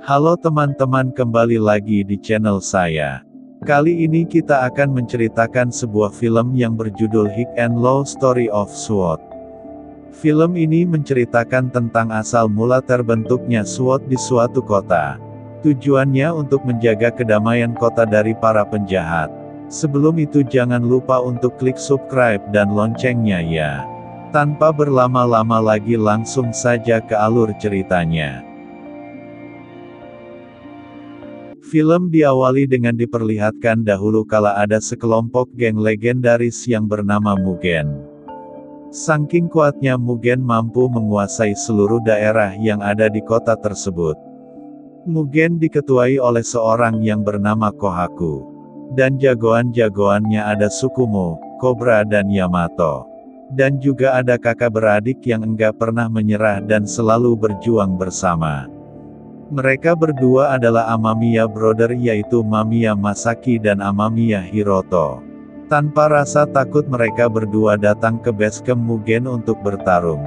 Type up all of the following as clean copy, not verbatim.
Halo teman-teman, kembali lagi di channel saya. Kali ini kita akan menceritakan sebuah film yang berjudul High and Low Story of SWOT. Film ini menceritakan tentang asal mula terbentuknya SWOT di suatu kota. Tujuannya untuk menjaga kedamaian kota dari para penjahat. Sebelum itu jangan lupa untuk klik subscribe dan loncengnya ya. Tanpa berlama-lama lagi langsung saja ke alur ceritanya. Film diawali dengan diperlihatkan dahulu kala ada sekelompok geng legendaris yang bernama Mugen. Saking kuatnya Mugen mampu menguasai seluruh daerah yang ada di kota tersebut. Mugen diketuai oleh seorang yang bernama Kohaku. Dan jagoan-jagoannya ada Tsukumo, Cobra dan Yamato. Dan juga ada kakak beradik yang enggak pernah menyerah dan selalu berjuang bersama. Mereka berdua adalah Amamiya Brother, yaitu Mamiya Masaki dan Amamiya Hiroto. Tanpa rasa takut mereka berdua datang ke basecamp Mugen untuk bertarung.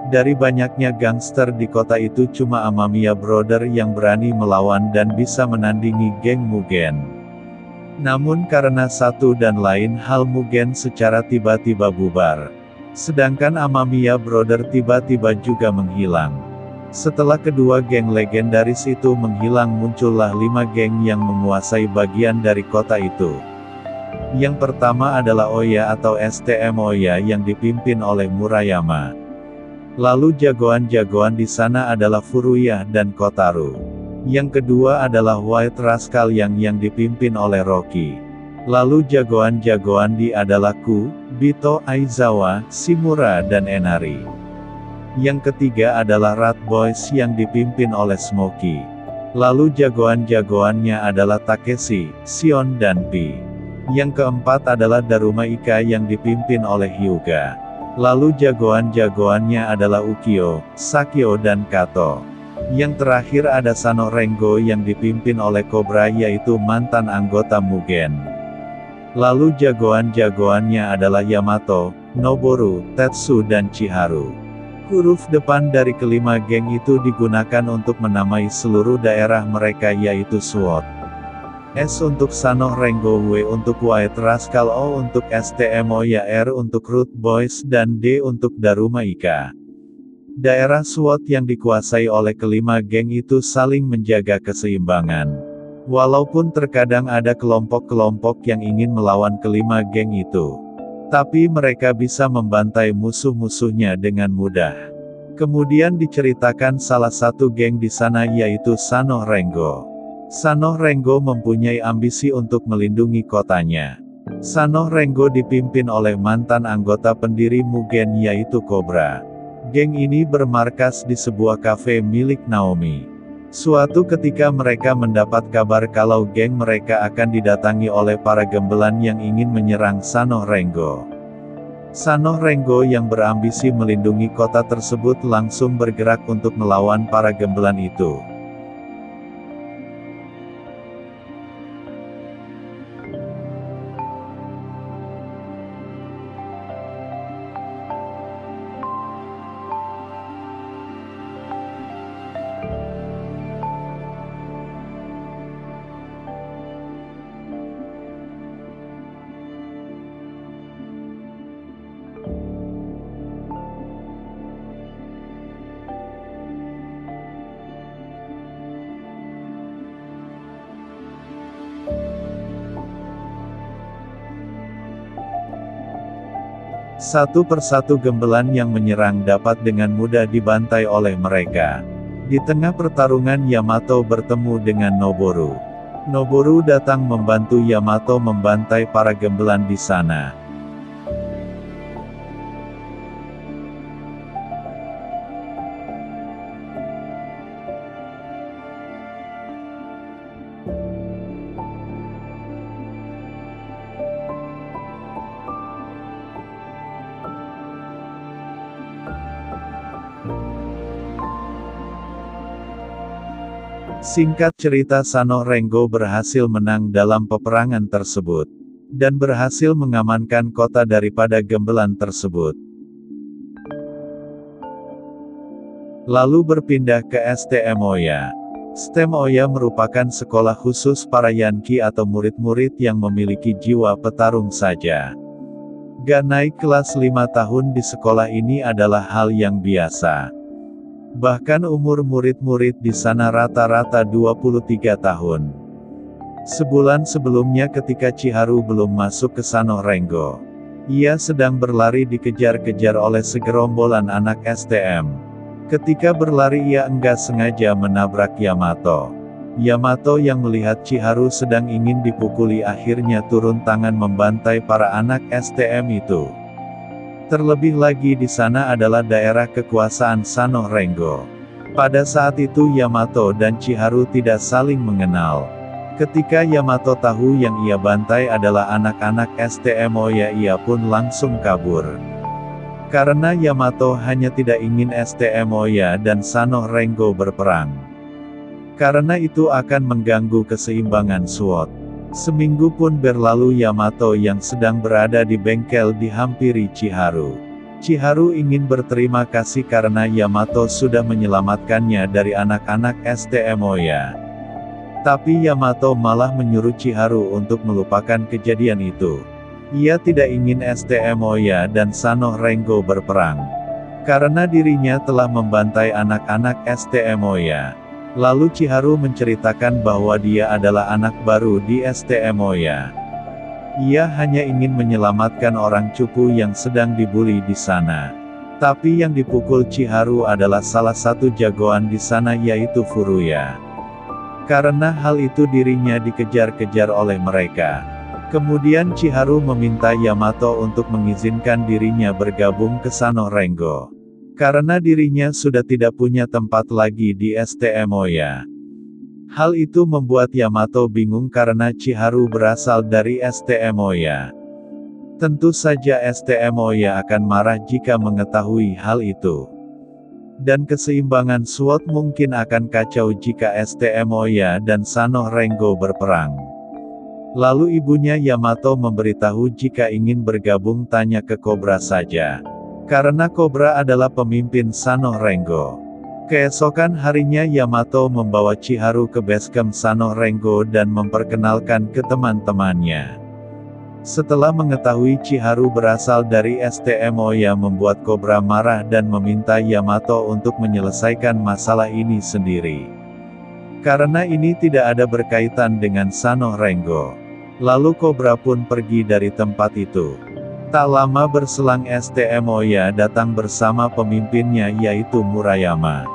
Dari banyaknya gangster di kota itu cuma Amamiya Brother yang berani melawan dan bisa menandingi geng Mugen. Namun karena satu dan lain hal Mugen secara tiba-tiba bubar. Sedangkan Amamiya Brother tiba-tiba juga menghilang. Setelah kedua geng legendaris itu menghilang, muncullah 5 geng yang menguasai bagian dari kota itu. Yang pertama adalah Oya atau STM Oya yang dipimpin oleh Murayama. Lalu jagoan-jagoan di sana adalah Furuya dan Kotaro. Yang kedua adalah White Rascal yang dipimpin oleh Rocky. Lalu jagoan-jagoan di adalah Ku, Bito, Aizawa, Shimura dan Enari. Yang ketiga adalah Rat Boys yang dipimpin oleh Smokey. Lalu jagoan-jagoannya adalah Takeshi, Shion dan Pi. Yang keempat adalah Daruma Ika yang dipimpin oleh Hyuga. Lalu jagoan-jagoannya adalah Ukyo, Sakyo dan Kato. Yang terakhir ada Sano Rengo yang dipimpin oleh Cobra, yaitu mantan anggota Mugen. Lalu jagoan-jagoannya adalah Yamato, Noboru, Tetsu dan Chiharu. Huruf depan dari kelima geng itu digunakan untuk menamai seluruh daerah mereka, yaitu SWOT. S untuk Sano Rengo, W untuk White Rascal, O untuk STM Oya, R untuk Root Boys dan D untuk Daruma Ika. Daerah SWOT yang dikuasai oleh kelima geng itu saling menjaga keseimbangan. Walaupun terkadang ada kelompok-kelompok yang ingin melawan kelima geng itu. Tapi mereka bisa membantai musuh-musuhnya dengan mudah. Kemudian diceritakan salah satu geng di sana, yaitu Sano Rengo. Sano Rengo mempunyai ambisi untuk melindungi kotanya. Sano Rengo dipimpin oleh mantan anggota pendiri Mugen, yaitu Cobra. Geng ini bermarkas di sebuah kafe milik Naomi. Suatu ketika mereka mendapat kabar kalau geng mereka akan didatangi oleh para gembelan yang ingin menyerang Sano Rengo. Sano Rengo yang berambisi melindungi kota tersebut langsung bergerak untuk melawan para gembelan itu. Satu persatu gembelan yang menyerang dapat dengan mudah dibantai oleh mereka. Di tengah pertarungan Yamato bertemu dengan Noboru. Noboru datang membantu Yamato membantai para gembelan di sana. Singkat cerita, Sano Rengo berhasil menang dalam peperangan tersebut. Dan berhasil mengamankan kota daripada gembelan tersebut. Lalu berpindah ke STM Oya. STEM Oya merupakan sekolah khusus para Yankee atau murid-murid yang memiliki jiwa petarung saja. Gak naik kelas 5 tahun di sekolah ini adalah hal yang biasa. Bahkan umur murid-murid di sana rata-rata 23 tahun. Sebulan sebelumnya ketika Chiharu belum masuk ke Sano Rengo, ia sedang berlari dikejar-kejar oleh segerombolan anak STM. Ketika berlari ia enggak sengaja menabrak Yamato. Yamato yang melihat Chiharu sedang ingin dipukuli akhirnya turun tangan membantai para anak STM itu. Terlebih lagi di sana adalah daerah kekuasaan Sano Rengo. Pada saat itu Yamato dan Chiharu tidak saling mengenal. Ketika Yamato tahu yang ia bantai adalah anak-anak STM Oya, ia pun langsung kabur. Karena Yamato hanya tidak ingin STM Oya dan Sano Rengo berperang. Karena itu akan mengganggu keseimbangan SWOT. Seminggu pun berlalu Yamato yang sedang berada di bengkel dihampiri Chiharu. Chiharu ingin berterima kasih karena Yamato sudah menyelamatkannya dari anak-anak STM Oya. Tapi Yamato malah menyuruh Chiharu untuk melupakan kejadian itu. Ia tidak ingin STM Oya dan Sano Rengo berperang. Karena dirinya telah membantai anak-anak STM Oya. Lalu Chiharu menceritakan bahwa dia adalah anak baru di STM Oya. Ia hanya ingin menyelamatkan orang cupu yang sedang dibuli di sana. Tapi yang dipukul Chiharu adalah salah satu jagoan di sana yaitu Furuya. Karena hal itu dirinya dikejar-kejar oleh mereka. Kemudian Chiharu meminta Yamato untuk mengizinkan dirinya bergabung ke Sano Rengo. Karena dirinya sudah tidak punya tempat lagi di STM Oya. Hal itu membuat Yamato bingung karena Chiharu berasal dari STM Oya. Tentu saja STM Oya akan marah jika mengetahui hal itu. Dan keseimbangan SWOT mungkin akan kacau jika STM Oya dan Sano Rengo berperang. Lalu ibunya Yamato memberitahu jika ingin bergabung tanya ke Cobra saja. Karena Cobra adalah pemimpin Sano Rengo. Keesokan harinya Yamato membawa Chiharu ke basecamp Sano Rengo dan memperkenalkan ke teman-temannya. Setelah mengetahui Chiharu berasal dari STM Oya membuat Cobra marah dan meminta Yamato untuk menyelesaikan masalah ini sendiri. Karena ini tidak ada berkaitan dengan Sano Rengo. Lalu Cobra pun pergi dari tempat itu. Tak lama berselang STM Oya datang bersama pemimpinnya yaitu Murayama.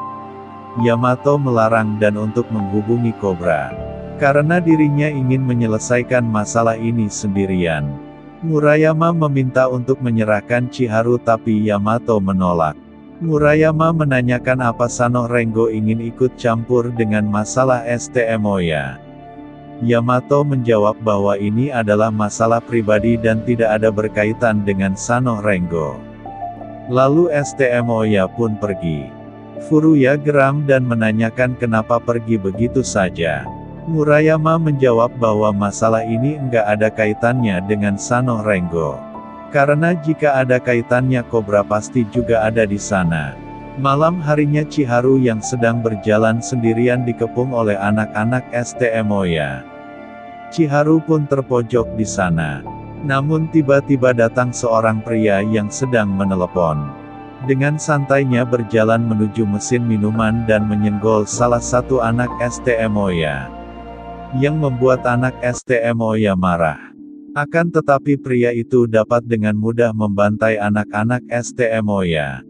Yamato melarang dan untuk menghubungi Cobra. Karena dirinya ingin menyelesaikan masalah ini sendirian. Murayama meminta untuk menyerahkan Chiharu tapi Yamato menolak. Murayama menanyakan apa Sano Rengo ingin ikut campur dengan masalah STM Oya. Yamato menjawab bahwa ini adalah masalah pribadi dan tidak ada berkaitan dengan Sano Rengo. Lalu STM Oya pun pergi. Furuya geram dan menanyakan kenapa pergi begitu saja. Murayama menjawab bahwa masalah ini enggak ada kaitannya dengan Sano Rengo. Karena jika ada kaitannya Cobra pasti juga ada di sana. Malam harinya Chiharu yang sedang berjalan sendirian dikepung oleh anak-anak STM Oya. Chiharu pun terpojok di sana. Namun tiba-tiba datang seorang pria yang sedang menelepon. Dengan santainya berjalan menuju mesin minuman dan menyenggol salah satu anak STM Oya. Yang membuat anak STM Oya marah. Akan tetapi pria itu dapat dengan mudah membantai anak-anak STM Oya.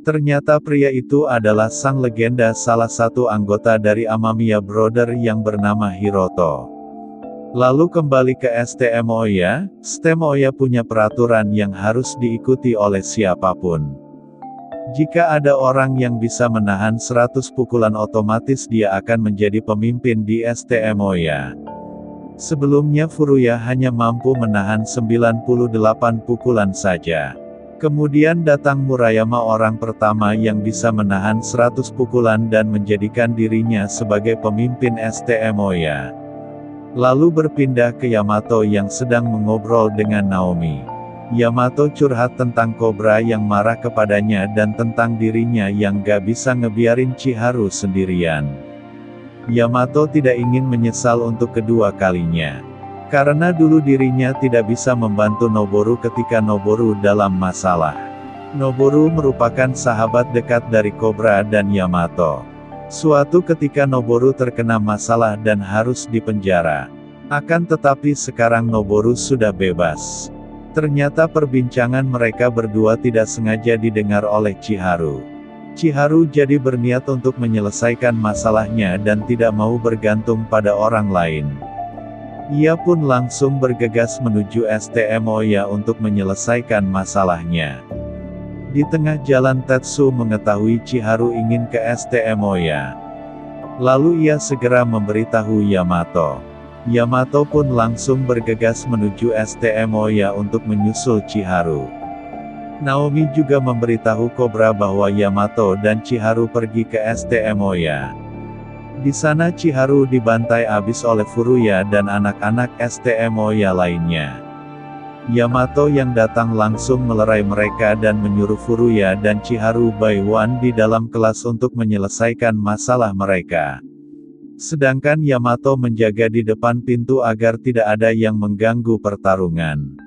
Ternyata pria itu adalah sang legenda salah satu anggota dari Amamiya Brother yang bernama Hiroto. Lalu kembali ke STM Oya, STM Oya punya peraturan yang harus diikuti oleh siapapun. Jika ada orang yang bisa menahan 100 pukulan otomatis dia akan menjadi pemimpin di STM Oya. Sebelumnya Furuya hanya mampu menahan 98 pukulan saja. Kemudian datang Murayama orang pertama yang bisa menahan 100 pukulan dan menjadikan dirinya sebagai pemimpin STM Oya. Lalu berpindah ke Yamato yang sedang mengobrol dengan Naomi. Yamato curhat tentang Cobra yang marah kepadanya dan tentang dirinya yang gak bisa ngebiarin Chiharu sendirian. Yamato tidak ingin menyesal untuk kedua kalinya. Karena dulu dirinya tidak bisa membantu Noboru ketika Noboru dalam masalah. Noboru merupakan sahabat dekat dari Cobra dan Yamato. Suatu ketika Noboru terkena masalah dan harus dipenjara. Akan tetapi sekarang Noboru sudah bebas. Ternyata perbincangan mereka berdua tidak sengaja didengar oleh Chiharu. Chiharu jadi berniat untuk menyelesaikan masalahnya dan tidak mau bergantung pada orang lain. Ia pun langsung bergegas menuju STM Oya untuk menyelesaikan masalahnya. Di tengah jalan Tetsu mengetahui Chiharu ingin ke STM Oya. Lalu ia segera memberitahu Yamato. Yamato pun langsung bergegas menuju STM Oya untuk menyusul Chiharu. Naomi juga memberitahu Cobra bahwa Yamato dan Chiharu pergi ke STM Oya. Di sana Chiharu dibantai habis oleh Furuya dan anak-anak STM Oya lainnya. Yamato yang datang langsung melerai mereka dan menyuruh Furuya dan Chiharu by one di dalam kelas untuk menyelesaikan masalah mereka. Sedangkan Yamato menjaga di depan pintu agar tidak ada yang mengganggu pertarungan.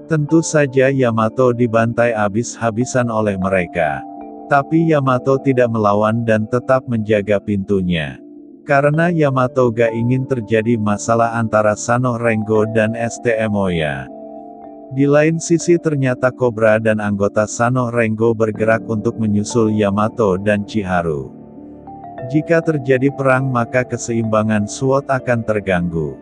Tentu saja Yamato dibantai habis-habisan oleh mereka. Tapi Yamato tidak melawan dan tetap menjaga pintunya. Karena Yamato gak ingin terjadi masalah antara Sano Rengo dan STM Oya. Di lain sisi ternyata Cobra dan anggota Sano Rengo bergerak untuk menyusul Yamato dan Chiharu. Jika terjadi perang maka keseimbangan SWOT akan terganggu.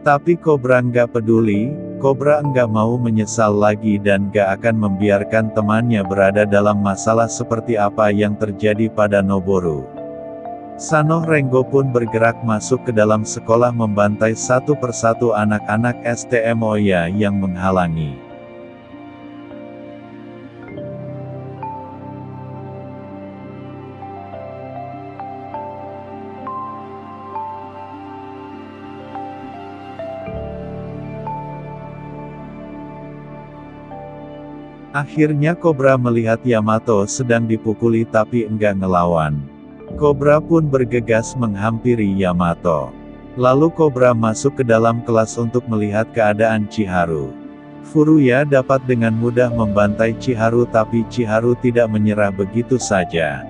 Tapi Cobra nggak peduli, Cobra nggak mau menyesal lagi dan nggak akan membiarkan temannya berada dalam masalah seperti apa yang terjadi pada Noboru. Sano Rengo pun bergerak masuk ke dalam sekolah membantai satu persatu anak-anak STM Oya yang menghalangi. Akhirnya Cobra melihat Yamato sedang dipukuli tapi enggak ngelawan. Cobra pun bergegas menghampiri Yamato. Lalu Cobra masuk ke dalam kelas untuk melihat keadaan Chiharu. Furuya dapat dengan mudah membantai Chiharu tapi Chiharu tidak menyerah begitu saja.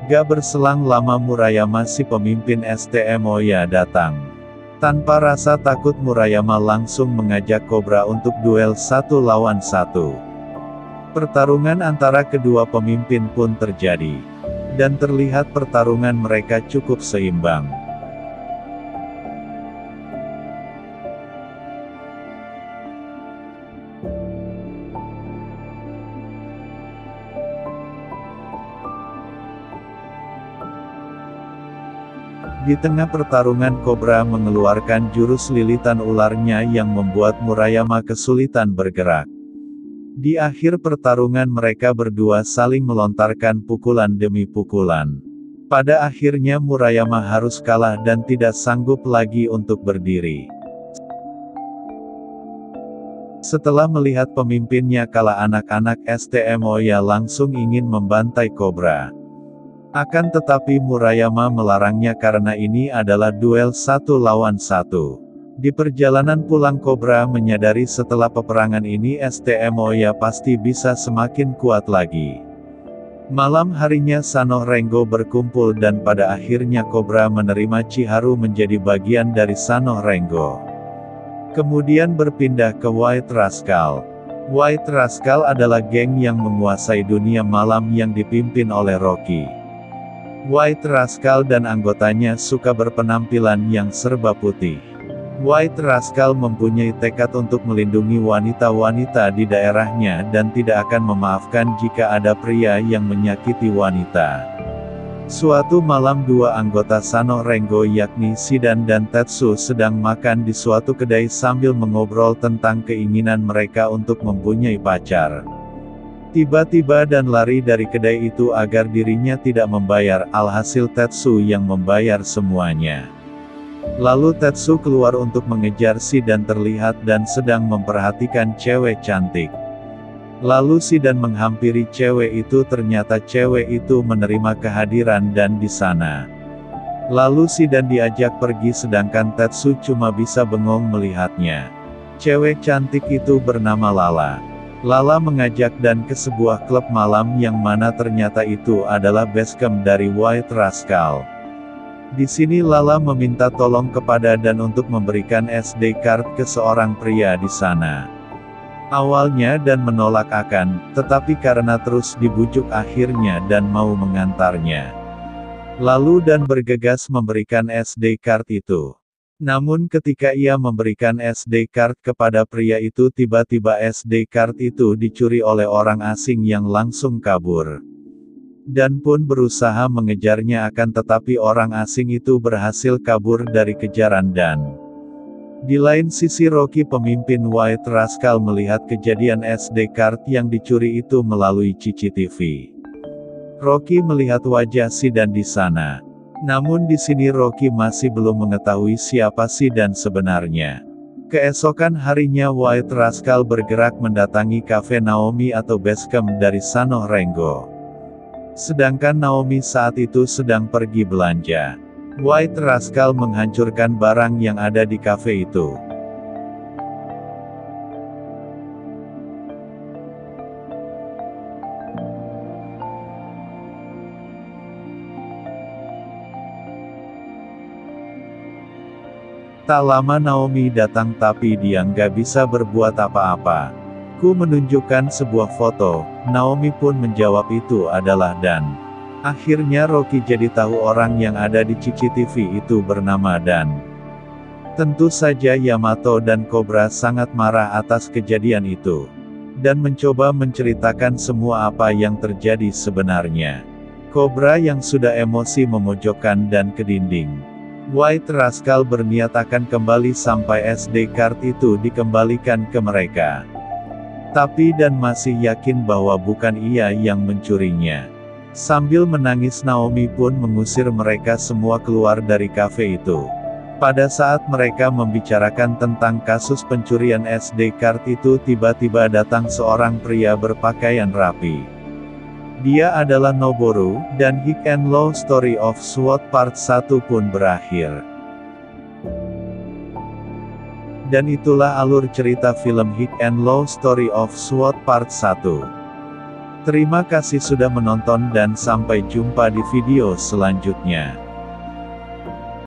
Gak berselang lama Murayama si pemimpin STM Oya datang. Tanpa rasa takut Murayama langsung mengajak Cobra untuk duel 1 lawan 1. Pertarungan antara kedua pemimpin pun terjadi. Dan terlihat pertarungan mereka cukup seimbang. Di tengah pertarungan Cobra mengeluarkan jurus lilitan ularnya yang membuat Murayama kesulitan bergerak. Di akhir pertarungan mereka berdua saling melontarkan pukulan demi pukulan. Pada akhirnya Murayama harus kalah dan tidak sanggup lagi untuk berdiri. Setelah melihat pemimpinnya kalah anak-anak STM Oya langsung ingin membantai Cobra. Akan tetapi Murayama melarangnya karena ini adalah duel 1 lawan 1. Di perjalanan pulang Cobra menyadari setelah peperangan ini STM Oya pasti bisa semakin kuat lagi. Malam harinya Sano Rengo berkumpul dan pada akhirnya Cobra menerima Chiharu menjadi bagian dari Sano Rengo. Kemudian berpindah ke White Rascal. White Rascal adalah geng yang menguasai dunia malam yang dipimpin oleh Rocky. White Rascal dan anggotanya suka berpenampilan yang serba putih. White Rascal mempunyai tekad untuk melindungi wanita-wanita di daerahnya dan tidak akan memaafkan jika ada pria yang menyakiti wanita. Suatu malam dua anggota Sano Rengo yakni Shidan dan Tetsu sedang makan di suatu kedai sambil mengobrol tentang keinginan mereka untuk mempunyai pacar. Tiba-tiba dan lari dari kedai itu agar dirinya tidak membayar, alhasil Tetsu yang membayar semuanya. Lalu Tetsu keluar untuk mengejar Shidan terlihat dan sedang memperhatikan cewek cantik. Lalu Shidan menghampiri cewek itu ternyata cewek itu menerima kehadiran dan di sana. Lalu Shidan diajak pergi sedangkan Tetsu cuma bisa bengong melihatnya. Cewek cantik itu bernama Lala. Lala mengajak Dan ke sebuah klub malam yang mana ternyata itu adalah basecamp dari White Rascal. Di sini Lala meminta tolong kepada Dan untuk memberikan SD card ke seorang pria di sana. Awalnya Dan menolak tetapi karena terus dibujuk akhirnya Dan mau mengantarnya. Lalu Dan bergegas memberikan SD card itu. Namun ketika ia memberikan SD card kepada pria itu tiba-tiba SD card itu dicuri oleh orang asing yang langsung kabur. Dan pun berusaha mengejarnya tetapi orang asing itu berhasil kabur dari kejaran Dan. Di lain sisi Rocky pemimpin White Rascal melihat kejadian SD card yang dicuri itu melalui CCTV. Rocky melihat wajah Shidan di sana. Namun di sini Rocky masih belum mengetahui siapa Shidan sebenarnya. Keesokan harinya White Rascal bergerak mendatangi kafe Naomi atau basecamp dari Sano Rengo. Sedangkan Naomi saat itu sedang pergi belanja. White Rascal menghancurkan barang yang ada di kafe itu. Tak lama Naomi datang tapi dia nggak bisa berbuat apa-apa. Ku menunjukkan sebuah foto, Naomi pun menjawab itu adalah Dan. Akhirnya Rocky jadi tahu orang yang ada di CCTV itu bernama Dan. Tentu saja Yamato dan Cobra sangat marah atas kejadian itu. Dan mencoba menceritakan semua apa yang terjadi sebenarnya. Cobra yang sudah emosi memojokkan Dan ke dinding. White Rascal berniat akan kembali sampai SD card itu dikembalikan ke mereka. Tapi Dan masih yakin bahwa bukan ia yang mencurinya. Sambil menangis Naomi pun mengusir mereka semua keluar dari kafe itu. Pada saat mereka membicarakan tentang kasus pencurian SD card itu tiba-tiba datang seorang pria berpakaian rapi. Dia adalah Noboru, dan High and Low Story of SWAT Part 1 pun berakhir. Dan itulah alur cerita film High and Low Story of SWAT Part 1. Terima kasih sudah menonton dan sampai jumpa di video selanjutnya.